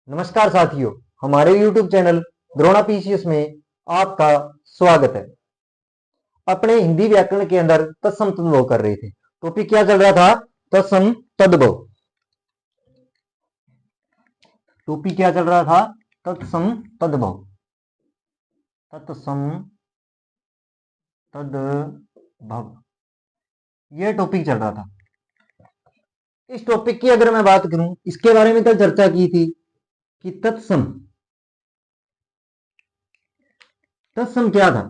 नमस्कार साथियों, हमारे YouTube चैनल द्रोणा पीसीएस में आपका स्वागत है। अपने हिंदी व्याकरण के अंदर तत्सम तद्भव कर रहे थे। टॉपिक क्या चल रहा था? तत्सम तद्भव। टॉपिक क्या चल रहा था? तत्सम तद्भव। तत्सम तद्भव, यह टॉपिक चल रहा था। इस टॉपिक की अगर मैं बात करूं, इसके बारे में कल चर्चा की थी कि तत्सम क्या था।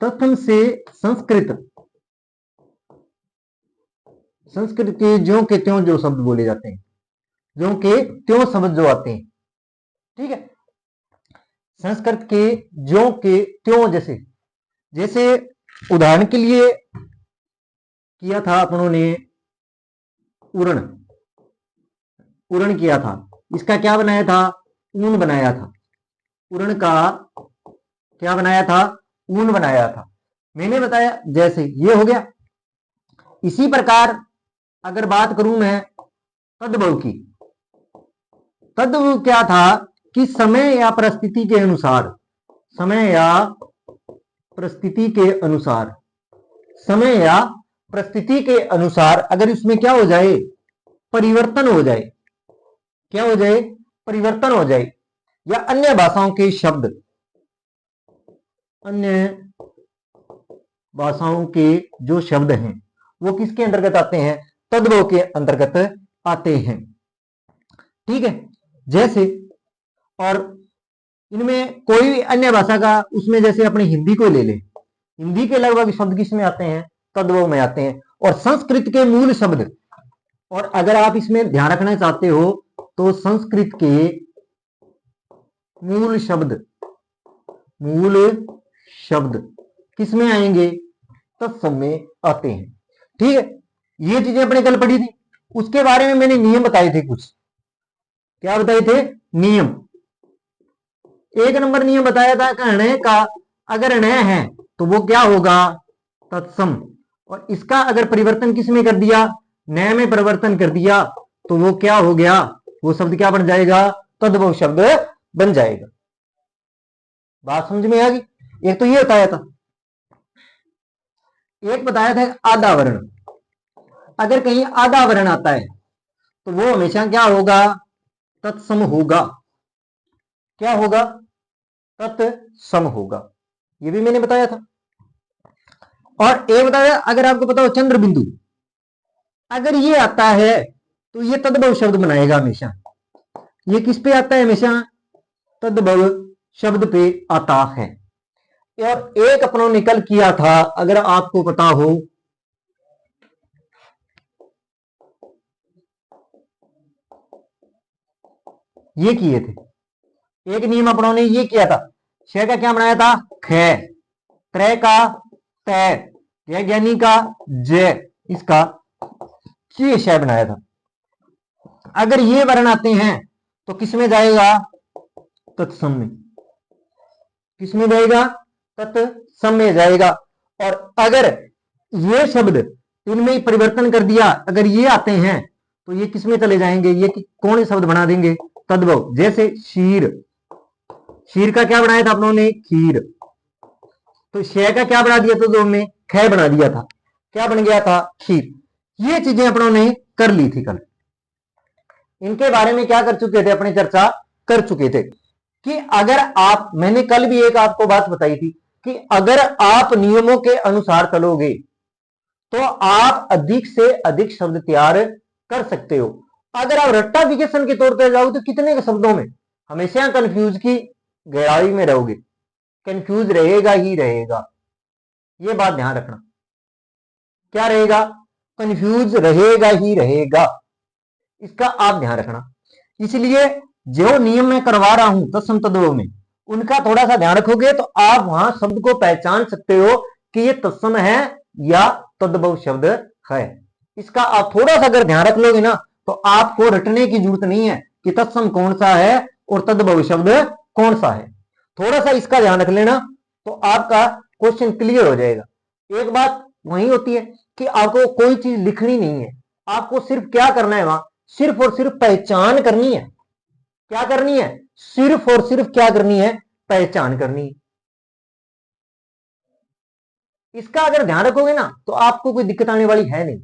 तत्सम से संस्कृत के ज्यों के त्यों जो शब्द बोले जाते हैं, ज्यों के त्यों शब्द जो आते हैं, ठीक है। संस्कृत के ज्यों के त्यों, जैसे उदाहरण के लिए किया था अपनों ने उरण किया था। इसका क्या बनाया था? ऊन बनाया था। उरण का क्या बनाया था? ऊन बनाया था। मैंने बताया जैसे ये हो गया। इसी प्रकार अगर बात करूं मैं तद्भव की, तद्भव क्या था कि समय या परिस्थिति के अनुसार, समय या परिस्थिति के अनुसार अगर इसमें क्या हो जाए? परिवर्तन हो जाए। क्या हो जाए? परिवर्तन हो जाए। या अन्य भाषाओं के शब्द, अन्य भाषाओं के जो शब्द हैं वो किसके अंतर्गत आते हैं? तद्भव के अंतर्गत आते हैं, ठीक है। जैसे और इनमें कोई भी अन्य भाषा का, उसमें जैसे अपने हिंदी को ले ले, हिंदी के लगभग शब्द किस में आते हैं? तद्भव में आते हैं। और संस्कृत के मूल शब्द, और अगर आप इसमें ध्यान रखना चाहते हो तो संस्कृत के मूल शब्द किस में आएंगे? तत्सम में आते हैं, ठीक है। ये चीजें अपने कल पढ़ी थी। उसके बारे में मैंने नियम बताए थे कुछ। क्या बताए थे? नियम। एक नंबर नियम बताया था कि ण का अगर ण है तो वो क्या होगा? तत्सम। और इसका अगर परिवर्तन किस में कर दिया? न में परिवर्तन कर दिया तो वो क्या हो गया? वो शब्द क्या बन जाएगा? तद्भव शब्द बन जाएगा। बात समझ में आ गई? एक तो ये बताया था। एक बताया था आधा वर्ण। अगर कहीं आधा वर्ण आता है तो वो हमेशा क्या होगा? तत्सम होगा। क्या होगा? तत्सम होगा। ये भी मैंने बताया था। और एक बताया, अगर आपको पता हो चंद्र बिंदु, अगर ये आता है तो ये तद्भव शब्द बनाएगा हमेशा। ये किस पे आता है? हमेशा तद्भव शब्द पे आता है। और एक अपनों निकल किया था, अगर आपको पता हो, ये किए थे। एक नियम अपनों ने ये किया था। श का क्या बनाया था? ख। त्रय का तय। ज्ञानी का जय। इसका ये श बनाया था। अगर ये वर्ण आते हैं तो किसमें जाएगा? तत्सम में। किसमें जाएगा? तत्सम में जाएगा। और अगर ये शब्द इनमें परिवर्तन कर दिया, अगर ये आते हैं तो ये किसमें चले जाएंगे? ये कौन शब्द बना देंगे? तद्भव। जैसे शीर, शीर का क्या बनाया था अपनों ने? खीर। तो श का क्या बना दिया? तो दो में ख बना दिया था। क्या बन गया था? खीर। ये चीजें अपनों ने कर ली थी कल। इनके बारे में क्या कर चुके थे? अपनी चर्चा कर चुके थे कि अगर आप, मैंने कल भी एक आपको बात बताई थी कि अगर आप नियमों के अनुसार चलोगे तो आप अधिक से अधिक शब्द तैयार कर सकते हो। अगर आप रट्टाफिकेशन के तौर पर जाओ तो कितने के शब्दों में हमेशा कंफ्यूज की गहराई में रहोगे। कंफ्यूज रहेगा ही रहेगा। ये बात ध्यान रखना। क्या रहेगा? कंफ्यूज रहेगा ही रहेगा। इसका आप ध्यान रखना। इसलिए जो नियम मैं करवा रहा हूं तत्सम तद्भव में, उनका थोड़ा सा ध्यान रखोगे तो आप वहां शब्द को पहचान सकते हो कि ये तत्सम है या तद्भव शब्द है। इसका आप थोड़ा सा अगर ध्यान रख लोगे ना तो आपको रटने की जरूरत नहीं है कि तत्सम कौन सा है और तद्भव शब्द कौन सा है। थोड़ा सा इसका ध्यान रख लेना तो आपका क्वेश्चन क्लियर हो जाएगा। एक बात वही होती है कि आपको कोई चीज लिखनी नहीं है, आपको सिर्फ क्या करना है, वहां सिर्फ और सिर्फ पहचान करनी है। क्या करनी है, सिर्फ और सिर्फ क्या करनी है, पहचान करनी है। इसका अगर ध्यान रखोगे ना तो आपको कोई दिक्कत आने वाली है नहीं,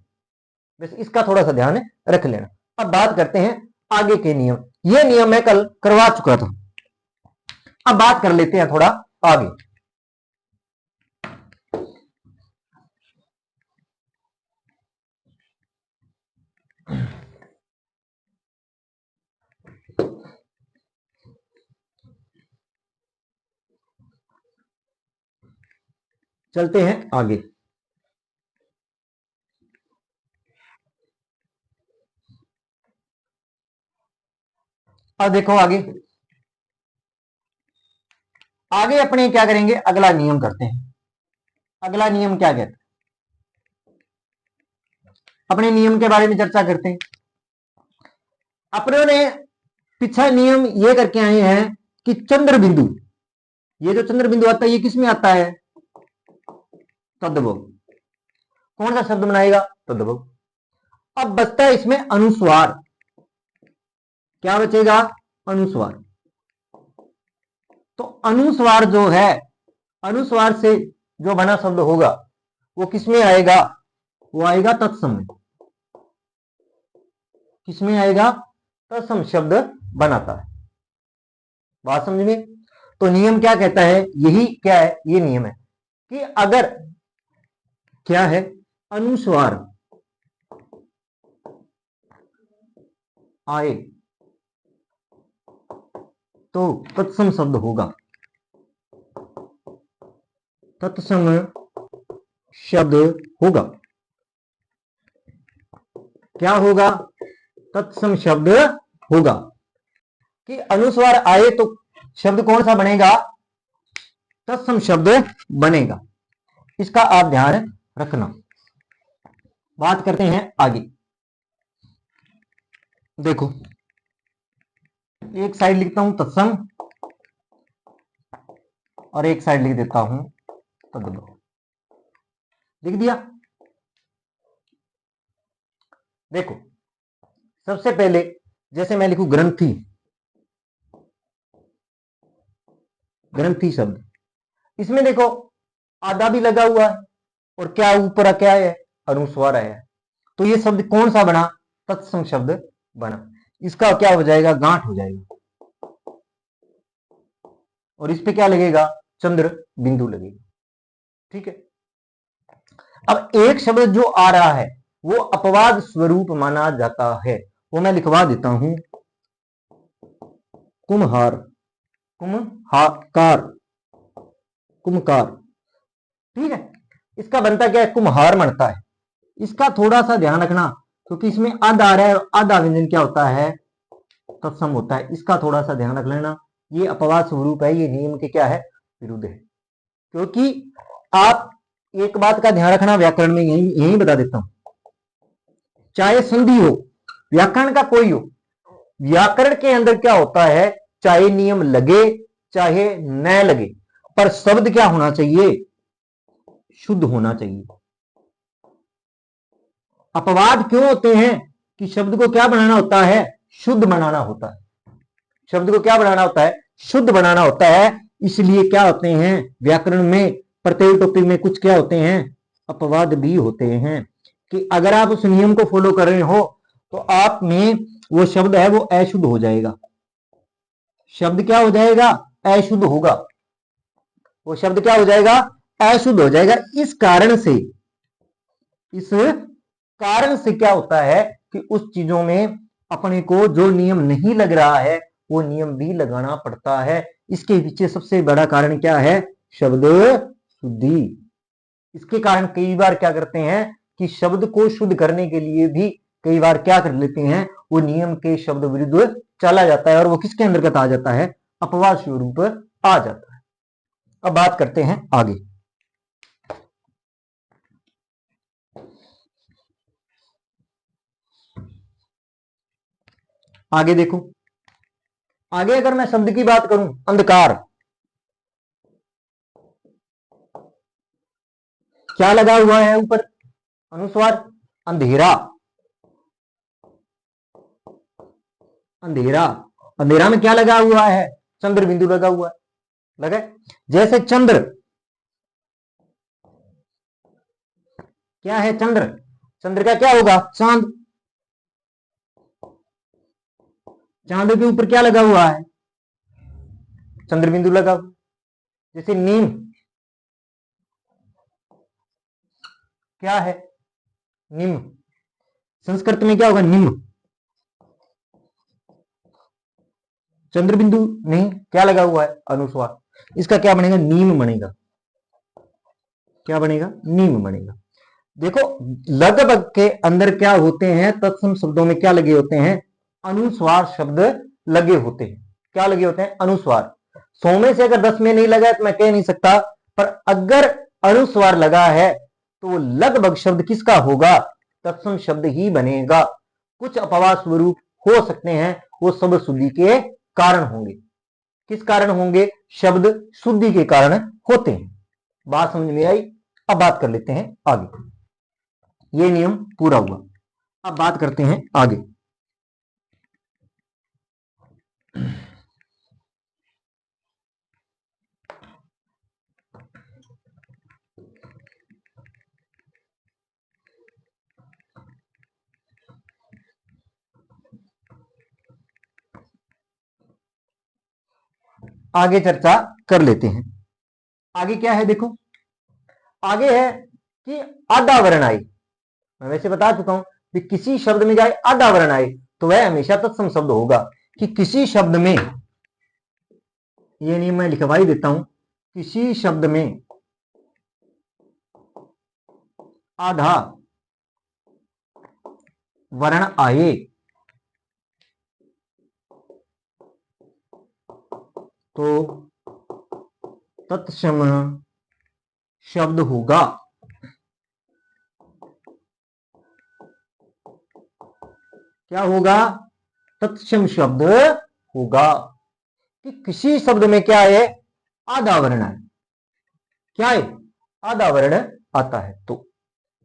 बस इसका थोड़ा सा ध्यान रख लेना। अब बात करते हैं आगे के नियम। ये नियम मैं कल करवा चुका था। अब बात कर लेते हैं थोड़ा आगे। चलते हैं आगे। अब देखो आगे, आगे अपने क्या करेंगे, अगला नियम करते हैं। अगला नियम क्या कहता है, अपने नियम के बारे में चर्चा करते हैं। अपनों ने पिछला नियम ये करके आए हैं कि चंद्र बिंदु, ये जो चंद्र बिंदु आता है ये किसमें आता है, तद्भव। कौन सा शब्द बनाएगा, तद्भव। अब बचता है इसमें अनुस्वार, क्या बचेगा, अनुस्वार। तो अनुस्वार जो है, अनुस्वार से जो बना शब्द होगा वो किसमें आएगा, वो आएगा तत्सम में। किसमें आएगा, तत्सम शब्द बनाता है। बात समझ में। तो नियम क्या कहता है, यही क्या है, ये नियम है कि अगर क्या है, अनुस्वार आए तो तत्सम शब्द होगा, तत्सम शब्द होगा। क्या होगा, तत्सम शब्द होगा। कि अनुस्वार आए तो शब्द कौन सा बनेगा, तत्सम शब्द बनेगा। इसका आप ध्यान रखना। बात करते हैं आगे। देखो एक साइड लिखता हूं तत्सम और एक साइड लिख देता हूं तद्भव। लिख दिया। देखो सबसे पहले जैसे मैं लिखूं ग्रंथि, ग्रंथि शब्द, इसमें देखो आधा भी लगा हुआ है और क्या ऊपर क्या है, अनुस्वार है। तो ये शब्द कौन सा बना, तत्सम शब्द बना। इसका क्या हो जाएगा, गांठ हो जाएगा और इस पे क्या लगेगा, चंद्र बिंदु लगेगा। ठीक है। अब एक शब्द जो आ रहा है वो अपवाद स्वरूप माना जाता है, वो मैं लिखवा देता हूं, कुम्हार, कुम्हाकार, कुम्हार। ठीक है। इसका बनता क्या है, कुम्हार बनता है। इसका थोड़ा सा ध्यान रखना क्योंकि इसमें अध आ रहा है और अध व्यंजन क्या होता है, तत्सम होता है। इसका थोड़ा सा ध्यान रख लेना। ये अपवाद स्वरूप है, ये नियम के क्या है, विरुद्ध है। क्योंकि आप एक बात का ध्यान रखना, व्याकरण में यही बता देता हूं, चाहे संधि हो, व्याकरण का कोई हो, व्याकरण के अंदर क्या होता है, चाहे नियम लगे चाहे न लगे, पर शब्द क्या होना चाहिए, शुद्ध होना चाहिए। अपवाद क्यों होते हैं, कि शब्द को क्या बनाना होता है, शुद्ध बनाना होता है। शब्द को क्या बनाना होता है, शुद्ध बनाना होता है। इसलिए क्या होते हैं, व्याकरण में प्रत्येक टॉपिक में कुछ क्या होते हैं, अपवाद भी होते हैं। कि अगर आप उस नियम को फॉलो कर रहे हो तो आप में वो शब्द है वो अशुद्ध हो जाएगा। शब्द क्या हो जाएगा, अशुद्ध होगा। वो शब्द क्या हो जाएगा, अशुद्ध हो जाएगा। इस कारण से क्या होता है कि उस चीजों में अपने को जो नियम नहीं लग रहा है वो नियम भी लगाना पड़ता है। इसके पीछे सबसे बड़ा कारण क्या है, शब्द शुद्धि। इसके कारण कई बार क्या करते हैं कि शब्द को शुद्ध करने के लिए भी कई बार क्या कर लेते हैं, वो नियम के शब्द विरुद्ध चला जाता है और वो किसके अंतर्गत आ जाता है, अपवाद स्वरूप आ जाता है। अब बात करते हैं आगे। आगे देखो, आगे अगर मैं शब्द की बात करूं, अंधकार, क्या लगा हुआ है ऊपर, अनुस्वार, अंधेरा, अंधेरा। अंधेरा में क्या लगा हुआ है? चंद्र बिंदु लगा हुआ है, लगा है? जैसे चंद्र क्या है? चंद्र, चंद्र का क्या होगा? चांद। चांद के ऊपर क्या लगा हुआ है? चंद्र बिंदु लगा हुआ। जैसे नीम क्या है? निम। संस्कृत में क्या होगा? निम। चंद्र बिंदु नहीं, क्या लगा हुआ है? अनुस्वार। इसका क्या बनेगा? नीम बनेगा। क्या बनेगा? नीम बनेगा। देखो लगभग के अंदर क्या होते हैं? तत्सम शब्दों में क्या लगे होते हैं? अनुस्वार शब्द लगे होते हैं। क्या लगे होते हैं? अनुस्वार। 100 में से अगर 10 में नहीं लगा है तो मैं कह नहीं सकता, पर अगर अनुस्वार लगा है तो लगभग शब्द किसका होगा? तत्सम शब्द ही बनेगा। कुछ अपवाद स्वरूप हो सकते हैं, वो शब्द शुद्धि के कारण होंगे। किस कारण होंगे? शब्द शुद्धि के कारण होते हैं। बात समझ में आई? अब बात कर लेते हैं आगे। ये नियम पूरा हुआ। अब बात करते हैं आगे। आगे चर्चा कर लेते हैं। आगे क्या है? देखो आगे है कि आधा वर्ण आए। मैं वैसे बता चुका हूं कि किसी शब्द में जाए आधा वर्ण आए तो वह हमेशा तत्सम शब्द होगा। कि किसी शब्द में, ये नियम मैं लिखवा ही देता हूं, किसी शब्द में आधा वर्ण आए तो तत्सम शब्द होगा। क्या होगा? तत्सम शब्द होगा। कि किसी शब्द में क्या है? आधा वर्ण है। क्या है? आधा वर्ण आता है। तो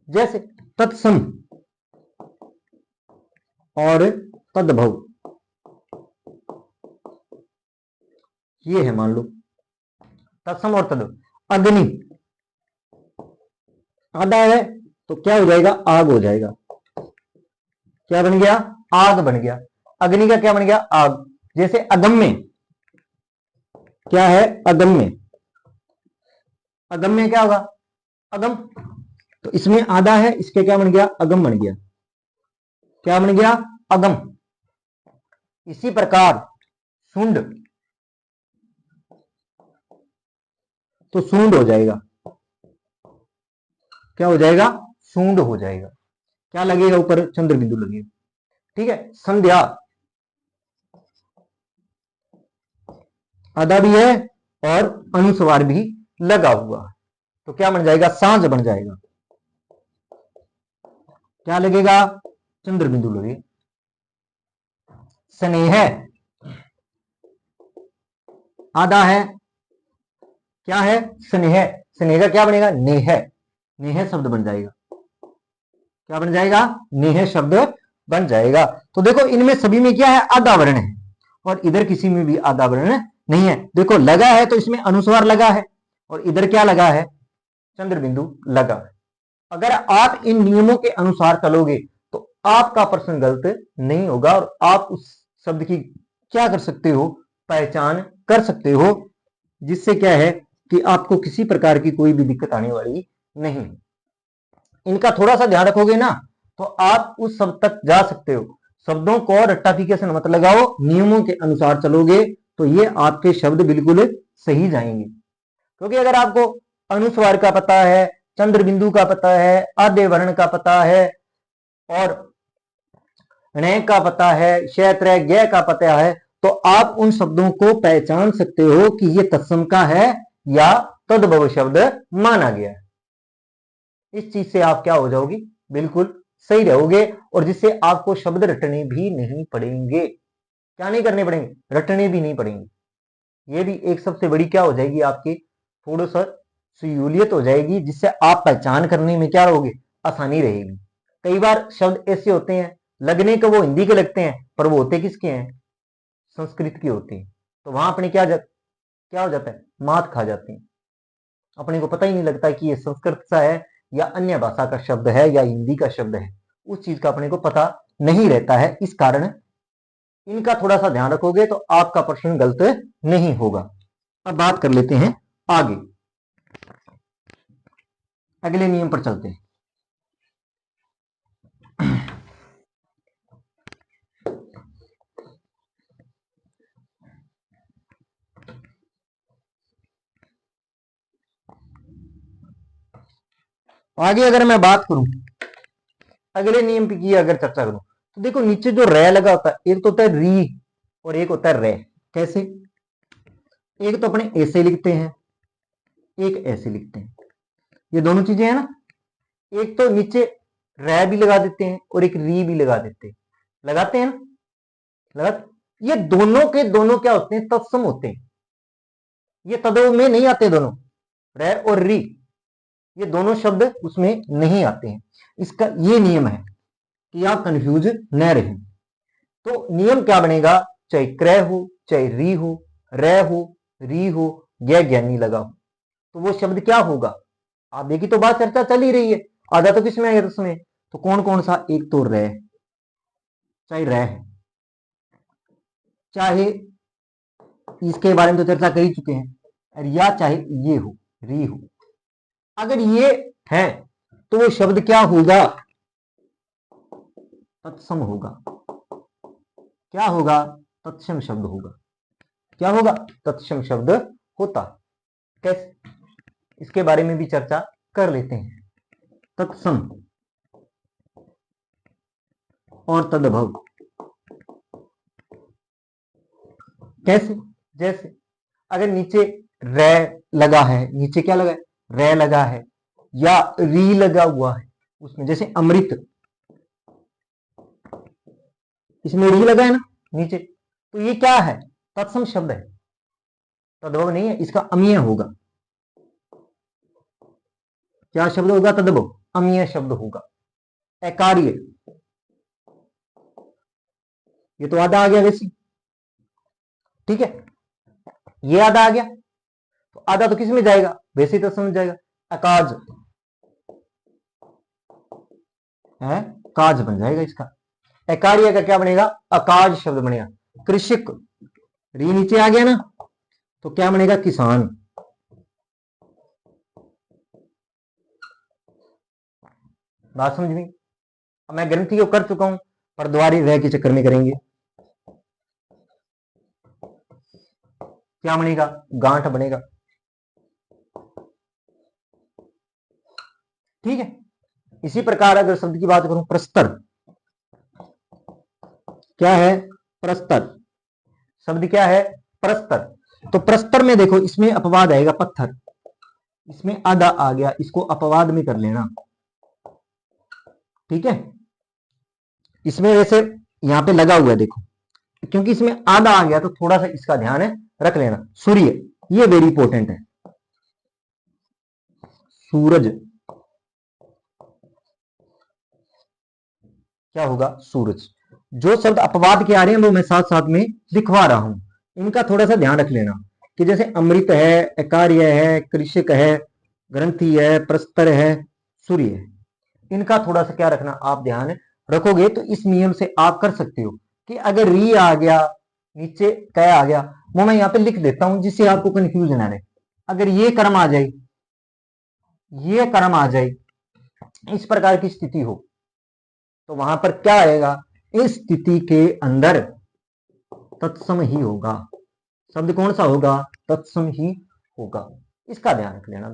जैसे तत्सम और तद्भव, ये है मान लो तत्सम और तद्भव। अग्नि आधा है तो क्या हो जाएगा? आग हो जाएगा। क्या बन गया? आग बन गया। अग्नि का क्या बन गया? आग। जैसे अगम्य, क्या है? अगम्य। अगम्य क्या होगा? अगम। तो इसमें आधा है, इसके क्या बन गया? अगम बन गया। क्या बन गया? अगम। इसी प्रकार शुंड, तो सूंड हो जाएगा। क्या हो जाएगा? सूंड हो जाएगा। क्या लगेगा? ऊपर चंद्र बिंदु लगेगा। ठीक है। संध्या आधा भी है और अनुस्वार भी लगा हुआ है, तो क्या बन जाएगा? सांझ बन जाएगा। क्या लगेगा? चंद्र बिंदु लगेगा। स्नेह आधा है, क्या है? स्नेह। स्नेह का क्या बनेगा? नेह। नेह शब्द बन जाएगा। क्या बन जाएगा? नेह शब्द बन जाएगा। तो देखो इनमें सभी में क्या है? आधा वर्ण है और इधर किसी में भी आधा वर्ण नहीं है। देखो लगा है तो इसमें अनुस्वार लगा है और इधर क्या लगा है? चंद्र बिंदु लगा है। अगर आप इन नियमों के अनुसार चलोगे तो आपका प्रश्न गलत नहीं होगा और आप उस शब्द की क्या कर सकते हो? पहचान कर सकते हो, जिससे क्या है कि आपको किसी प्रकार की कोई भी दिक्कत आने वाली नहीं। इनका थोड़ा सा ध्यान रखोगे ना तो आप उस शब्द तक जा सकते हो। शब्दों को रट्टाफिकेशन मत लगाओ, नियमों के अनुसार चलोगे तो ये आपके शब्द बिल्कुल सही जाएंगे। क्योंकि अगर आपको अनुस्वार का पता है, चंद्र बिंदु का पता है, आधे वर्ण का पता है और ण का पता है, क्षेत्र ज्ञ का पता है, तो आप उन शब्दों को पहचान सकते हो कि ये तत्सम का है या तद्भव शब्द माना गया है। इस चीज से आप क्या हो जाओगे? बिल्कुल सही रहोगे और जिससे आपको शब्द रटने भी नहीं पड़ेंगे। क्या नहीं करने पड़ेंगे? रटने भी नहीं पड़ेंगे। ये भी एक सबसे बड़ी क्या हो जाएगी? आपकी थोड़ा सा सहूलियत हो जाएगी, जिससे आप पहचान करने में क्या रहोगे? आसानी रहेगी। कई बार शब्द ऐसे होते हैं लगने को वो हिंदी के लगते हैं पर वो होते किसके हैं? संस्कृत की होती है, तो वहां अपने क्या हो जाता है, मात खा जाती है। अपने को पता ही नहीं लगता कि ये संस्कृत सा है या अन्य भाषा का शब्द है या हिंदी का शब्द है, उस चीज का अपने को पता नहीं रहता है। इस कारण इनका थोड़ा सा ध्यान रखोगे तो आपका प्रश्न गलत नहीं होगा। अब बात कर लेते हैं आगे, अगले नियम पर चलते हैं। आगे अगर मैं बात करूं, अगले नियम की अगर चर्चा करूं, तो देखो नीचे जो रे लगा होता है, एक तो होता है री और एक होता है रे। कैसे? एक तो अपने ऐसे लिखते हैं, एक ऐसे लिखते हैं, ये दोनों चीजें हैं ना। एक तो नीचे रे भी लगा देते हैं और एक री भी लगा देते हैं, लगाते हैं ना, ये दोनों के दोनों क्या होते हैं, तत्सम होते हैं। ये तदों में नहीं आते, दोनों रे और री, ये दोनों शब्द उसमें नहीं आते हैं। इसका ये नियम है कि आप कंफ्यूज न रहें। तो नियम क्या बनेगा, चाहे क्रय हो, चाहे री हो, रे हो, री हो, या ज्ञानी लगा हो, तो वो शब्द क्या होगा। आप देखिए तो बात चर्चा चल ही रही है, आधा तो किसमें आएगा उसमें, तो कौन कौन सा, एक तो रे, चाहे रे है, चाहे इसके बारे में तो चर्चा कर ही चुके हैं, या चाहे ये हो, री हो। अगर ये है तो वो शब्द क्या होगा, तत्सम होगा। क्या होगा, तत्सम शब्द होगा। क्या होगा, तत्सम शब्द होता। कैसे, इसके बारे में भी चर्चा कर लेते हैं। तत्सम और तदभव कैसे, जैसे अगर नीचे रे लगा है, नीचे क्या लगा है, रे लगा है या री लगा हुआ है उसमें, जैसे अमृत, इसमें री लगा है ना नीचे, तो ये क्या है, तत्सम शब्द है, तद्भव नहीं है, इसका अमीय होगा। क्या शब्द होगा, तद्भव, अमीय शब्द होगा। अकार्य, ये तो आधा आ गया वैसे, ठीक है, ये आधा आ गया, तो आधा तो किस में जाएगा, वैसे तो समझ जाएगा, अकाज है, काज बन जाएगा इसका। अकार्य का क्या बनेगा, अकाज शब्द बनेगा। कृषक, री नीचे आ गया ना, तो क्या बनेगा, किसान। बात समझ में, मैं ग्रंथि को कर चुका हूं, पर द्वारी रह के चक्कर में करेंगे। क्या बनेगा, गांठ बनेगा। ठीक है, इसी प्रकार अगर शब्द की बात करूं, प्रस्तर, क्या है, प्रस्तर, शब्द क्या है, प्रस्तर। तो प्रस्तर में देखो, इसमें अपवाद आएगा, पत्थर, इसमें आधा आ गया, इसको अपवाद में कर लेना। ठीक है, इसमें वैसे यहां पे लगा हुआ है देखो, क्योंकि इसमें आधा आ गया तो थोड़ा सा इसका ध्यान है रख लेना। सूर्य, ये वेरी इंपॉर्टेंट है, सूरज, क्या होगा, सूरज। जो शब्द अपवाद के आ रहे हैं वो मैं साथ साथ में लिखवा रहा हूं, इनका थोड़ा सा ध्यान रख लेना, कि जैसे अमृत है, अकार्य है, कृषक है, ग्रंथि है, प्रस्तर है, सूर्य है, इनका थोड़ा सा क्या रखना, आप ध्यान रखोगे तो इस नियम से आप कर सकते हो। कि अगर री आ गया, नीचे कै आ गया, वो मैं यहाँ पे लिख देता हूं जिससे आपको कंफ्यूजन आ रहे। अगर ये कर्म आ जाए, ये कर्म आ जाए, इस प्रकार की स्थिति हो, तो वहां पर क्या आएगा, इस स्थिति के अंदर तत्सम ही होगा। शब्द कौन सा होगा, तत्सम ही होगा, इसका ध्यान रख लेना।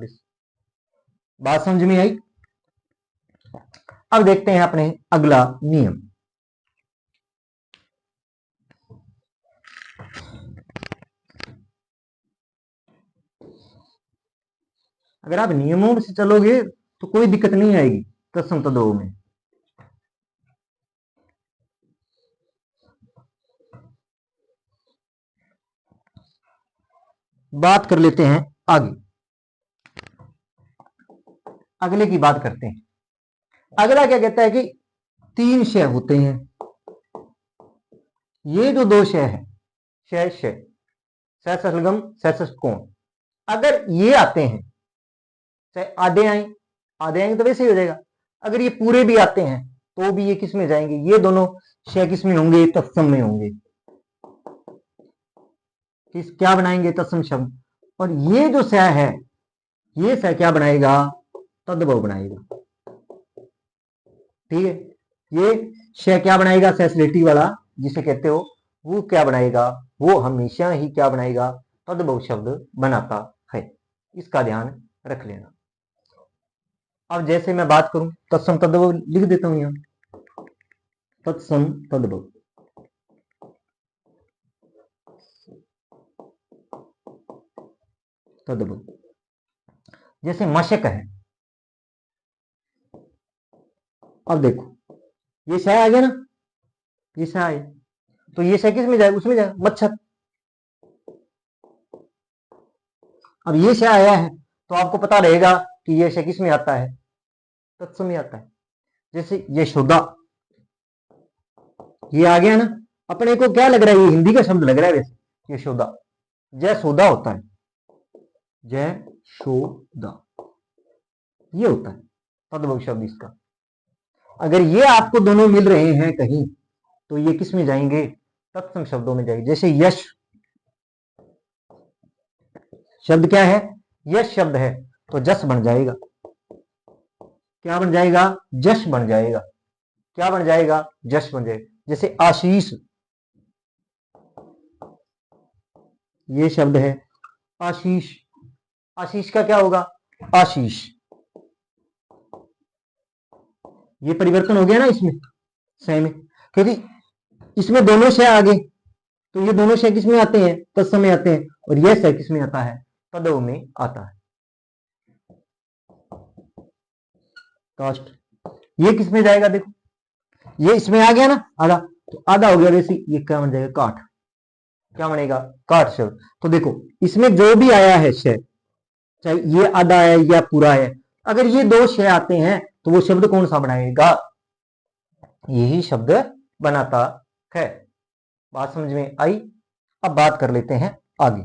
बात समझ में आई। अब देखते हैं अपने अगला नियम। अगर आप नियमों से चलोगे तो कोई दिक्कत नहीं आएगी तत्सम तद्भव में। बात कर लेते हैं आगे, अगले की बात करते हैं। अगला क्या कहता है कि 3 शय होते हैं, ये जो 2 शय है शय शय, सहस्रलगम सहस्रकोण। अगर ये आते हैं, चाहे आधे आएंगे तो वैसे ही हो जाएगा। अगर ये पूरे भी आते हैं तो भी ये किस में जाएंगे, ये दोनों शय किस में होंगे, तत्सम में होंगे। किस क्या बनाएंगे, तत्सम शब्द। और ये जो शय है, ये शय क्या बनाएगा, तद्भव बनाएगा। ठीक है, ये शय क्या बनाएगा, सैसलेटी वाला जिसे कहते हो, वो क्या बनाएगा, वो हमेशा ही क्या बनाएगा, तद्भव शब्द बनाता है। इसका ध्यान रख लेना। अब जैसे मैं बात करूं, तत्सम तद्भव लिख देता हूं यहां, तत्सम तद्भव। तद्भव जैसे मशक है, अब देखो ये शय आ गया ना, ये शय आया, तो ये शय किस में जाएगा, उसमें जाएगा, मच्छर। अब ये शय आया है तो आपको पता रहेगा कि ये शय किस में आता है, तत्सम में आता है। जैसे यशोदा, ये आ गया ना, अपने को क्या लग रहा है, ये हिंदी का शब्द लग रहा है वैसे, यशोदा, जय सोदा होता है, जय सोदा ये होता है तद्भव शब्द इसका। अगर ये आपको दोनों मिल रहे हैं कहीं तो ये किस में जाएंगे, तत्सम शब्दों में जाएंगे। जैसे यश शब्द क्या है, यश शब्द है तो जस बन जाएगा, क्या बन जाएगा, जश बन जाएगा, क्या बन जाएगा, जश बन जाएगा। जैसे आशीष, ये शब्द है आशीष, आशीष का क्या होगा, आशीष, ये परिवर्तन हो गया ना इसमें शय में, क्योंकि इसमें दोनों शय आ गए, तो ये दोनों शय किस में आते हैं, तत्सम में आते हैं, और यह शय किस में आता है, तद्भव में आता है। काष्ठ, ये किस में जाएगा, देखो ये इसमें आ गया ना आधा, तो आधा हो गया वैसे, ये क्या बन जाएगा, काठ, क्या बनेगा, काठ शब्द। तो देखो इसमें जो भी आया है शय, चाहे ये आधा है या पूरा है, अगर ये दो शय आते हैं तो वो शब्द कौन सा बनाएगा, यही शब्द बनाता है। बात समझ में आई। अब बात कर लेते हैं आगे।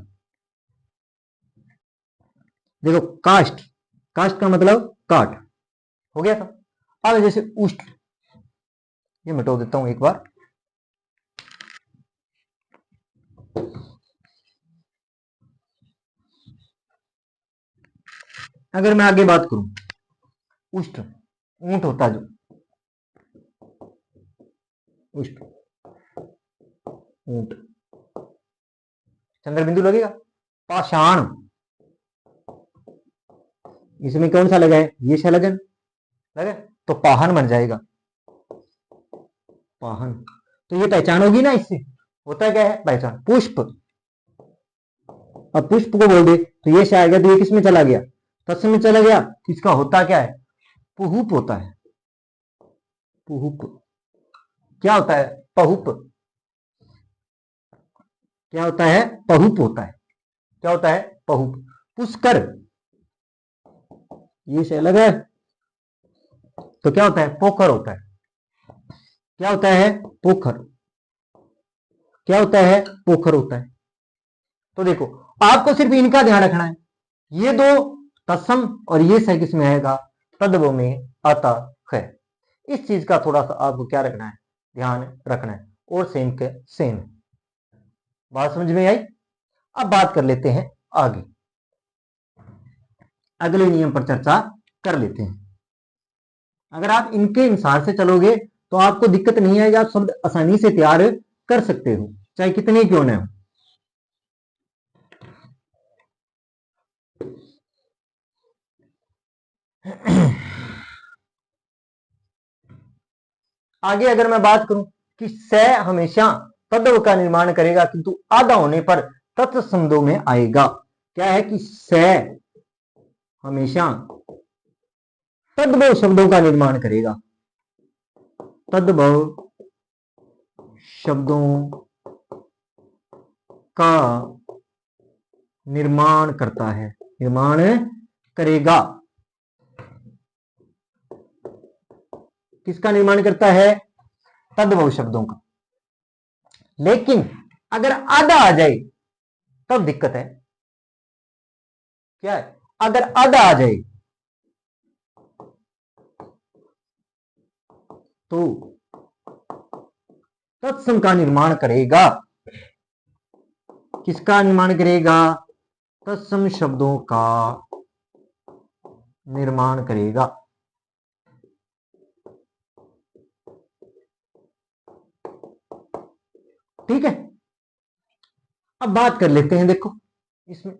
देखो काष्ठ, काष्ठ का मतलब काठ हो गया था। अब जैसे उष्ट, ये मिटा देता हूं एक बार, अगर मैं आगे बात करूं, उष्ट ऊंट होता जो, उष्ट ऊंट, चंद्र बिंदु लगेगा। पाषाण, इसमें कौन सा लगा है, ये शय लगन लगा, तो पाहन बन जाएगा, पाहन। तो ये पहचान होगी ना, इससे होता क्या है, पहचान। पुष्प, अब पुष्प को बोल दे तो ये शय आएगा, तो ये किस में चला गया, तत्सम में चला गया। इसका होता क्या है, पुहुप होता है, पुहुप, क्या होता है, पहुप, क्या होता है, पहुप होता है, क्या होता है, पहुप। पुष्कर, ये शय लगा है, तो क्या होता है, पोखर होता है, क्या होता है, पोखर, क्या होता है, पोखर होता है। तो देखो आपको सिर्फ इनका ध्यान रखना है, ये दो तत्सम और ये शय किस में आएगा, तद्भव में आता है। इस चीज का थोड़ा सा आपको क्या रखना है, ध्यान रखना है, और सेम के सेम। बात समझ में आई। अब बात कर लेते हैं आगे, अगले नियम पर चर्चा कर लेते हैं। अगर आप इनके अनुसार से चलोगे तो आपको दिक्कत नहीं आएगी, आप शब्द आसानी से तैयार कर सकते हो, चाहे कितने क्यों न हो। आगे अगर मैं बात करूं कि स हमेशा तद्भव का निर्माण करेगा, किंतु आधा होने पर तत्संदों में आएगा। क्या है कि स हमेशा तद्भव शब्दों का निर्माण करेगा, तद्भव शब्दों का निर्माण करता है, निर्माण करेगा। किसका निर्माण करता है, तद्भव शब्दों का। लेकिन अगर आधा आ जाए तब दिक्कत है। क्या है? अगर आधा आ जाए तो तत्सम का निर्माण करेगा। किसका निर्माण करेगा? तत्सम शब्दों का निर्माण करेगा। ठीक है, अब बात कर लेते हैं। देखो इसमें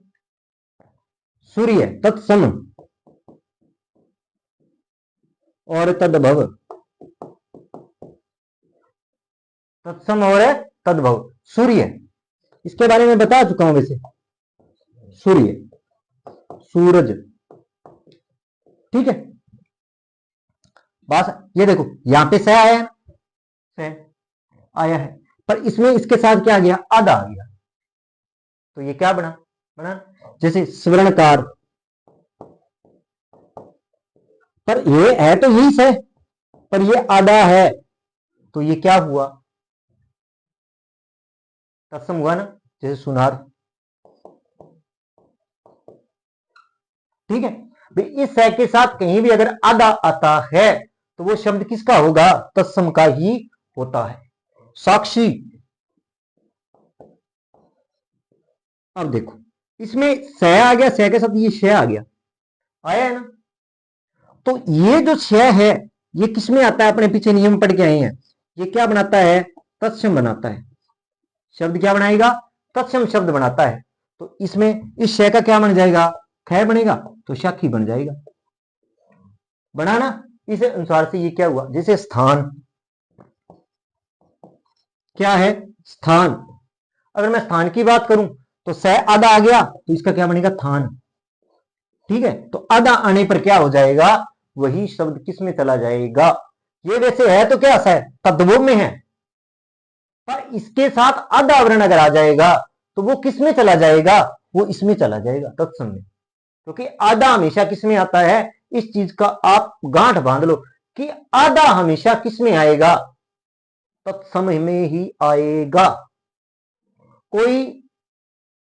सूर्य तत्सम और तद्भव, तत्सम और तद्भव। सूर्य, इसके बारे में बता चुका हूं वैसे। सूर्य, सूरज, ठीक है। बस ये देखो यहां पे स आया है, स आया है, पर इसमें इसके साथ क्या आ गया? आधा आ गया। तो ये क्या बना? जैसे स्वर्णकार, पर ये है तो यही स, पर ये आधा है, तो ये क्या हुआ? तत्सम हुआ ना। जैसे सुनार, ठीक है। इस स के साथ कहीं भी अगर आधा आता है तो वो शब्द किसका होगा? तत्सम का ही होता है। साक्षी, अब देखो इसमें स आ गया, स के साथ ये श आ गया, आया है ना। तो ये जो श है ये किसमें आता है? अपने पीछे नियम पढ़ के आए हैं। ये क्या बनाता है? तत्सम बनाता है। शब्द क्या बनाएगा? तत्सम शब्द बनाता है। तो इसमें इस श का क्या बन जाएगा? ख बनेगा, तो साक्षी बन जाएगा। बना ना। इस अनुसार से ये क्या हुआ? जैसे स्थान, क्या है? स्थान। अगर मैं स्थान की बात करूं तो स आधा आ गया, तो इसका क्या बनेगा? थान। ठीक है, तो आधा आने पर क्या हो जाएगा? वही शब्द किस में चला जाएगा? ये वैसे है तो क्या है? तद्भव में है, पर इसके साथ आधा वर्ण अगर आ जाएगा तो वो किस में चला जाएगा? वो इसमें चला जाएगा, तत्सम में। क्योंकि आधा हमेशा किस में आता है? इस चीज का आप गांठ बांध लो कि आधा हमेशा किस में आएगा? तत्सम में ही आएगा। कोई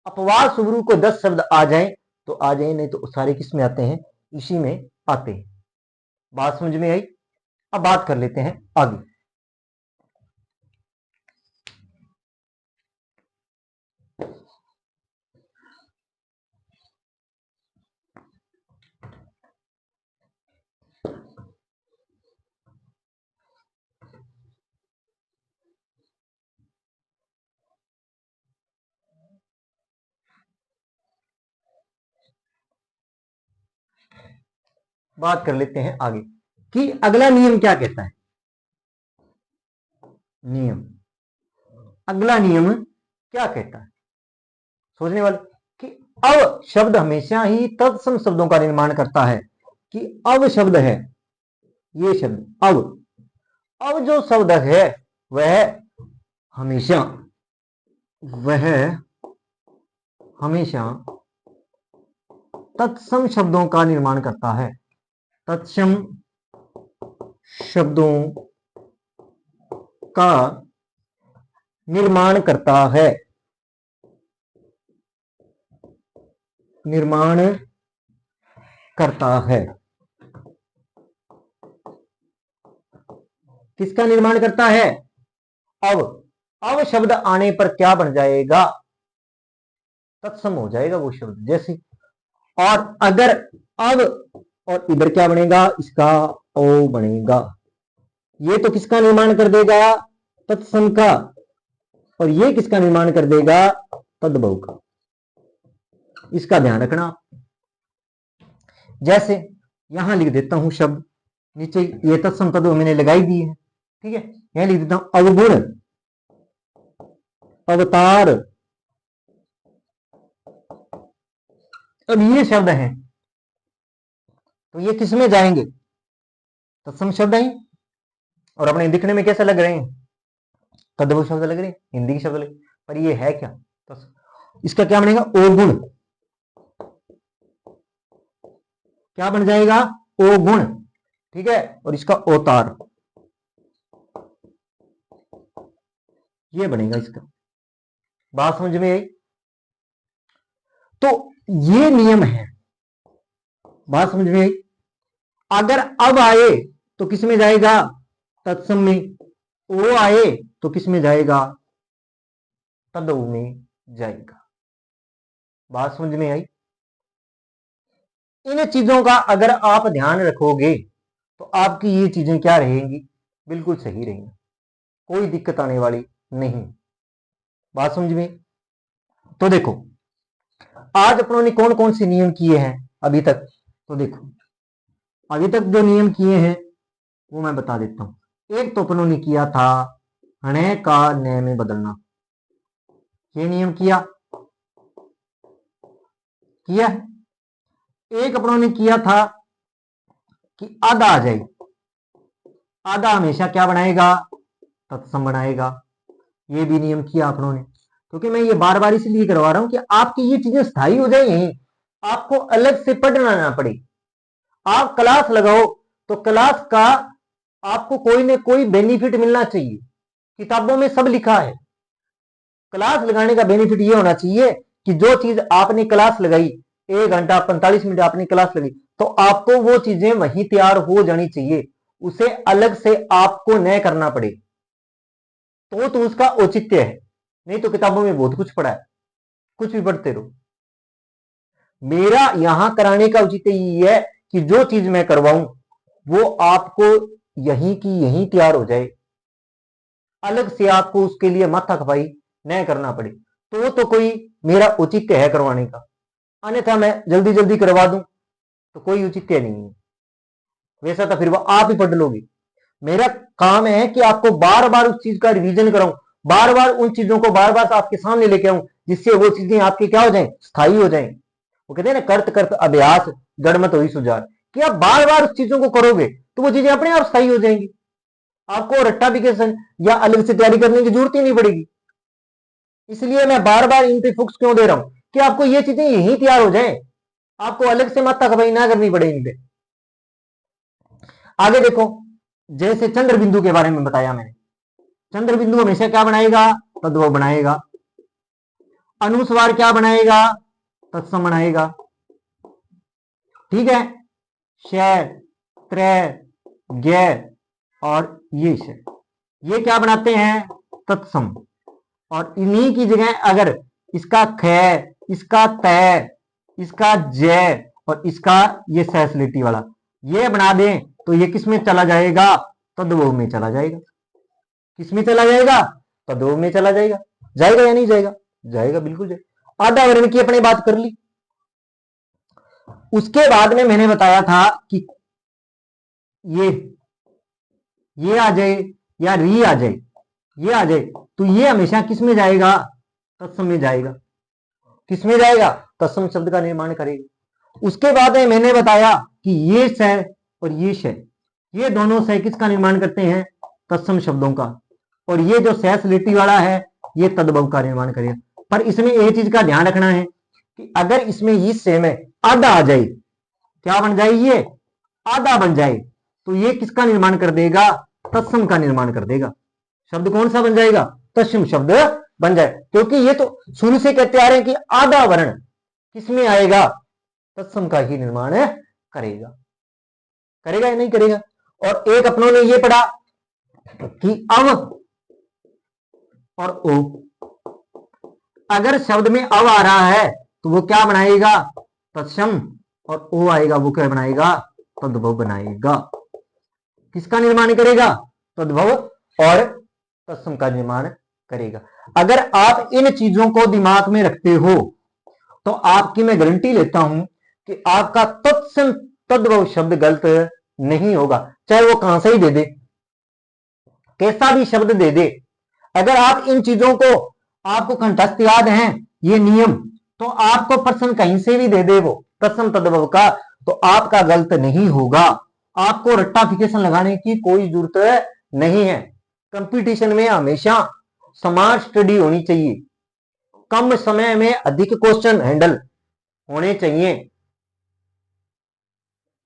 अपवाद शुरू को 10 शब्द आ जाए तो आ जाए, नहीं तो सारे किस में आते हैं? इसी में आते हैं। बात समझ में आई? अब बात कर लेते हैं आगे। बात कर लेते हैं आगे कि अगला नियम क्या कहता है। नियम, अगला नियम क्या कहता है? सोचने वाले कि अव शब्द हमेशा ही तत्सम शब्दों का निर्माण करता है। कि अव शब्द है, ये शब्द अव, अव जो शब्द है वह हमेशा, वह हमेशा तत्सम शब्दों का निर्माण करता है। तत्सम शब्दों का निर्माण करता है, निर्माण करता है। किसका निर्माण करता है? अव। अव शब्द आने पर क्या बन जाएगा? तत्सम हो जाएगा वो शब्द। जैसे, और अगर अव और इधर क्या बनेगा? इसका ओ बनेगा। ये तो किसका निर्माण कर देगा? तत्सम का। और ये किसका निर्माण कर देगा? तद्भव का। इसका ध्यान रखना। जैसे यहां लिख देता हूं शब्द, नीचे ये तत्सम तद्भव मैंने लगाई दी है, ठीक है। यहां लिख देता हूं अवगुण, अवतार। अब ये शब्द हैं तो ये किस में जाएंगे? तत्सम शब्द हैं। और अपने दिखने में कैसे लग रहे हैं? तद्भव शब्द लग रहे हैं, हिंदी के शब्द लगे, पर ये है क्या? इसका क्या बनेगा? ओगुण। क्या बन जाएगा? ओगुण, ठीक है। और इसका ओतार, ये बनेगा इसका। बात समझ में आई? तो ये नियम है, बात समझ में आई? अगर अब आए तो किस में जाएगा? तत्सम में। ओ आए तो किस में जाएगा? तदव में जाएगा। बात समझ में आई? इन चीजों का अगर आप ध्यान रखोगे तो आपकी ये चीजें क्या रहेंगी? बिल्कुल सही रहेंगी, कोई दिक्कत आने वाली नहीं। बात समझ में? तो देखो आज अपनों ने कौन कौन से नियम किए हैं अभी तक? तो देखो अभी तक जो नियम किए हैं वो मैं बता देता हूं। एक तो अपनों ने किया था हणे का न में बदलना, ये नियम किया किया एक अपनों ने किया था कि आधा आ जाए, आधा हमेशा क्या बनाएगा? तत्सम बनाएगा। ये भी नियम किया अपनों ने। क्योंकि मैं ये बार बार इसलिए करवा रहा हूं कि आपकी ये चीजें स्थायी हो जाए, आपको अलग से पढ़ना ना पड़े। आप क्लास लगाओ तो क्लास का आपको कोई ना कोई बेनिफिट मिलना चाहिए। किताबों में सब लिखा है। क्लास लगाने का बेनिफिट ये होना चाहिए कि जो चीज आपने क्लास लगाई, 1 घंटा 45 मिनट आपने क्लास लगाई, तो आपको वो चीजें वहीं तैयार हो जानी चाहिए, उसे अलग से आपको न करना पड़े, तो उसका औचित्य है। नहीं तो किताबों में बहुत कुछ पढ़ा है, कुछ भी पढ़ते रहो। मेरा यहां कराने का औचित्य ये है कि जो चीज मैं करवाऊं वो आपको यहीं की यहीं तैयार हो जाए, अलग से आपको उसके लिए माथा खपाई न करना पड़े, तो कोई मेरा औचित्य है करवाने का। अन्यथा मैं जल्दी जल्दी करवा दूं तो कोई औचित्य नहीं है, वैसा तो फिर वो आप ही पढ़ लोगे। मेरा काम है कि आपको बार बार उस चीज का रिवीजन कराऊं, बार बार उन चीजों को बार बार आपके सामने लेके आऊं, जिससे वो चीजें आपकी क्या हो जाएं? स्थायी हो जाएं। वो कहते हैं ना, करत करत अभ्यास गड़मत हुई सुजान, कि आप बार बार उस चीजों को करोगे तो वो चीजें अपने आप स्थायी हो जाएंगी। आपको रट्टाफिकेशन या अलग से तैयारी करने की जरूरत ही नहीं पड़ेगी। इसलिए मैं बार बार इन पे फोकस क्यों दे रहा हूं कि आपको ये चीजें यहीं तैयार हो जाए, आपको अलग से माथा खपाई ना करनी पड़े इन पे। आगे देखो, जैसे चंद्र बिंदु के बारे में बताया मैंने, चंद्र बिंदु हमेशा क्या बनाएगा? तद्भव बनाएगा। अनुस्वार क्या बनाएगा? तत्सम बनाएगा। ठीक है, श, त्रै, ज्ञ और ये श, ये क्या बनाते हैं? तत्सम। और इन्हीं की जगह अगर इसका ख, इसका तय, इसका जय और इसका ये सैसलिटी वाला ये बना दें तो ये किस में चला जाएगा? तद्भव में चला जाएगा। किस में चला जाएगा? तद्भव में चला जाएगा। जाएगा या नहीं जाएगा? जाएगा, बिल्कुल जाएगा। आधा वर्ण की अपने बात कर ली। उसके बाद में मैंने बताया था कि ये आ जाए या री आ जाए, ये आ जाए तो ये हमेशा किस में जाएगा? तत्सम में जाएगा। किस में जाएगा? तत्सम शब्द का निर्माण करेगा। उसके बाद में मैंने बताया कि ये स और ये श, ये दोनों स किसका निर्माण करते हैं? तत्सम शब्दों का। और ये जो सैसलिटी वाला है ये तद्भव का निर्माण करेगा। पर इसमें एक चीज का ध्यान रखना है कि अगर इसमें इस से में आधा आ जाए, क्या बन जाए? ये आधा बन जाए तो ये किसका निर्माण कर देगा? तत्सम का निर्माण कर देगा। शब्द कौन सा बन जाएगा? तत्सम शब्द बन जाए। क्योंकि ये तो शुरू से कहते आ रहे हैं कि आधा वर्ण किसमें आएगा? तत्सम का ही निर्माण करेगा। करेगा या नहीं करेगा? और एक अपनों ने ये पढ़ा कि अव और ओ, अगर शब्द में अव आ रहा है तो वो क्या बनाएगा? तत्सम। और ओ आएगा वो क्या बनाएगा? तद्भव बनाएगा। किसका निर्माण करेगा? तद्भव और तत्सम का निर्माण करेगा। अगर आप इन चीजों को दिमाग में रखते हो तो आपकी मैं गारंटी लेता हूं कि आपका तत्सम तद्भव शब्द गलत नहीं होगा, चाहे वो कहां से ही दे दे, कैसा भी शब्द दे दे। अगर आप इन चीजों को आपको कंठस्थ याद है ये नियम, तो आपको प्रश्न कहीं से भी दे दे वो तत्सम तद्भव का, तो आपका गलत नहीं होगा। आपको रट्टाफिकेशन लगाने की कोई जरूरत नहीं है। कंपटीशन में हमेशा स्मार्ट स्टडी होनी चाहिए, कम समय में अधिक क्वेश्चन हैंडल होने चाहिए,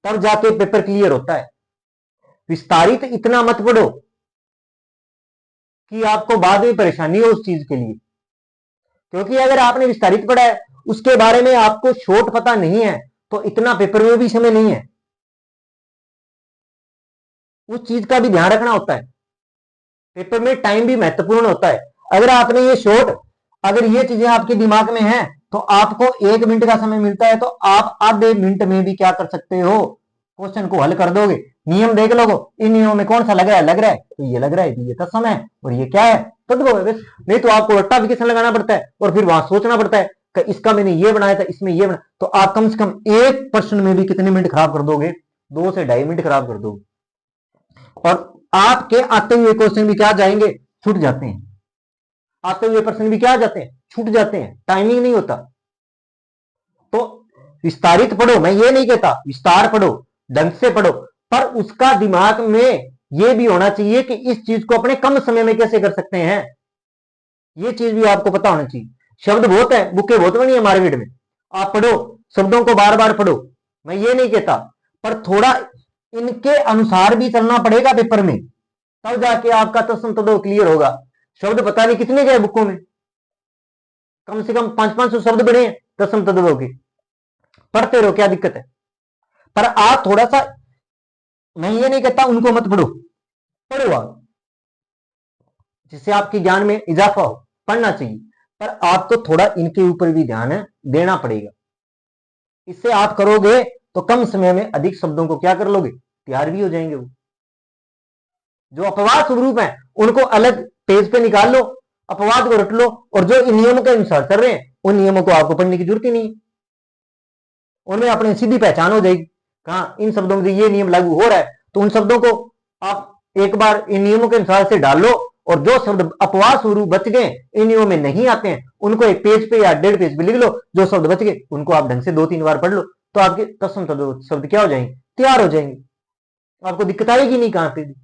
तब जाके पेपर क्लियर होता है। विस्तारित इतना मत पढ़ो कि आपको बाद में परेशानी हो उस चीज के लिए। क्योंकि अगर आपने विस्तारित पढ़ा है, उसके बारे में आपको शॉर्ट पता नहीं है, तो इतना पेपर में भी समय नहीं है। उस चीज का भी ध्यान रखना होता है। पेपर में टाइम भी महत्वपूर्ण होता है। अगर आपने ये शॉर्ट, अगर ये चीजें आपके दिमाग में हैं, तो आपको 1 मिनट का समय मिलता है, तो आप आधे मिनट में भी क्या कर सकते हो, क्वेश्चन को हल कर दोगे। नियम देख लो, इन नियमों में कौन सा लग रहा है, तो ये लग रहा है, ये तत्सम है, और ये क्या है, तद्भव है। बस नहीं तो आपको रट्टाफिकेशन लगाना पड़ता है, और फिर वहां सोचना पड़ता है कि इसका मैंने ये बनाया था, इसमें ये बना, तो आप कम से कम एक प्रश्न में भी कितने मिनट खराब कर दोगे, 2 से 2.5 मिनट खराब कर दोगे। और आपके आते हुए क्वेश्चन भी क्या जाएंगे, छूट जाते हैं। आते हुए प्रश्न भी क्या जाते हैं, छूट जाते हैं, टाइमिंग नहीं होता। तो विस्तारित पढ़ो, मैं ये नहीं कहता विस्तार पढ़ो, ढंग से पढ़ो, पर उसका दिमाग में ये भी होना चाहिए कि इस चीज को अपने कम समय में कैसे कर सकते हैं, ये चीज भी आपको पता होना चाहिए। शब्द बहुत है, बुकें बहुत बनी है मार्केट में, आप पढ़ो, शब्दों को बार बार पढ़ो, मैं ये नहीं कहता, पर थोड़ा इनके अनुसार भी चलना पड़ेगा पेपर में, तब जाके आपका तत्सम तद्भव क्लियर होगा। शब्द पता नहीं कितने गए बुकों में, कम से कम 500-500 शब्द बने हैं तत्सम तद्भव के, पढ़ते रहो, क्या दिक्कत है। पर आप थोड़ा सा, मैं ये नहीं कहता उनको मत पढ़ो, पढ़ो आप, जिससे आपके ज्ञान में इजाफा हो, पढ़ना चाहिए, पर आपको थोड़ा इनके ऊपर भी ध्यान देना पड़ेगा। इससे आप करोगे तो कम समय में अधिक शब्दों को क्या कर लोगे, तैयार भी हो जाएंगे। वो जो अपवाद स्वरूप है उनको अलग पेज पे निकाल लो, अपवाद को रट लो, और जो इन नियमों के अनुसार चल रहे हैं उन नियमों को आपको पढ़ने की जरूरत ही नहीं, उनमें अपनी सीधी पहचान हो जाएगी। कहा इन शब्दों में ये नियम लागू हो रहा है, तो उन शब्दों को आप एक बार इन नियमों के अनुसार से डाल लो, और जो शब्द अपवाद स्वरूप बच गए, इन नियमों में नहीं आते हैं, उनको एक पेज पे या 1.5 पेज पे लिख लो, जो शब्द बच गए उनको आप ढंग से 2-3 बार पढ़ लो, तो आपके तत्सम तद्भव शब्द क्या हो जाएंगे, तैयार हो जाएंगे, आपको दिक्कत आएगी नहीं कहां पे भी।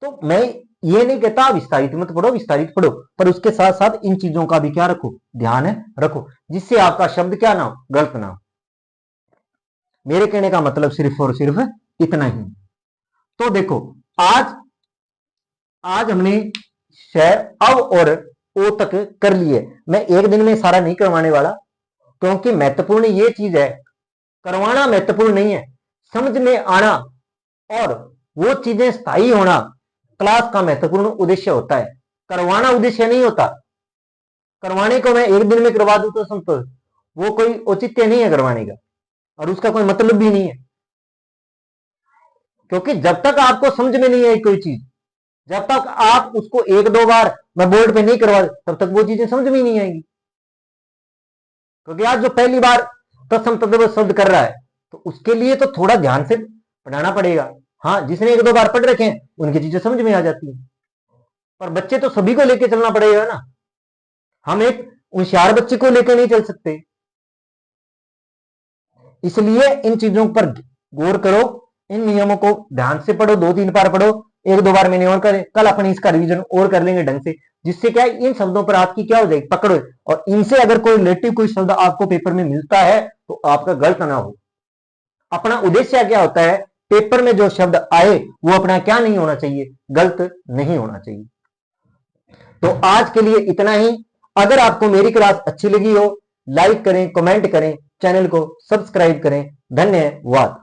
तो मैं ये नहीं कहता विस्तारित मत पढ़ो, विस्तारित पढ़ो, पर उसके साथ साथ इन चीजों का भी क्या रखो, ध्यान रखो, जिससे आपका शब्द क्या ना हो, गलत ना हो। मेरे कहने का मतलब सिर्फ और सिर्फ इतना ही। तो देखो, आज हमने अव और ओ तक कर लिए। मैं एक दिन में सारा नहीं करवाने वाला, क्योंकि महत्वपूर्ण ये चीज है, करवाना महत्वपूर्ण नहीं है, समझ में आना और वो चीजें स्थायी होना क्लास का महत्वपूर्ण उद्देश्य होता है, करवाना उद्देश्य नहीं होता। करवाने को मैं एक दिन में करवा दूं तो संतोष, वो कोई औचित्य नहीं है करवाने का, और उसका कोई मतलब भी नहीं है। क्योंकि जब तक आपको समझ में नहीं आई कोई चीज, जब तक आप उसको 1-2 बार मैं बोर्ड पे नहीं करवा, तब तक वो चीजें समझ में नहीं आएंगी। क्योंकि आज जो पहली बार तत्सम तद्भव शब्द कर रहा है, तो उसके लिए तो थोड़ा ध्यान से पढ़ाना पड़ेगा। हाँ, जिसने 1-2 बार पढ़ रखे हैं उनकी चीजें समझ में आ जाती है, पर बच्चे तो सभी को लेके चलना पड़ेगा ना, हम एक होशियार बच्चे को लेकर नहीं चल सकते। इसलिए इन चीजों पर गौर करो, इन नियमों को ध्यान से पढ़ो, 2-3 बार पढ़ो, 1-2 बार मैंने और करें, कल अपन इसका रिवीजन और कर लेंगे ढंग से, जिससे क्या है, इन शब्दों पर आपकी क्या हो जाएगी, पकड़, और इनसे अगर कोई रिलेटिव कोई शब्द आपको पेपर में मिलता है तो आपका गलत ना हो। अपना उद्देश्य क्या होता है, पेपर में जो शब्द आए वो अपना क्या नहीं होना चाहिए, गलत नहीं होना चाहिए। तो आज के लिए इतना ही। अगर आपको मेरी क्लास अच्छी लगी हो, लाइक करें, कमेंट करें, चैनल को सब्सक्राइब करें। धन्यवाद।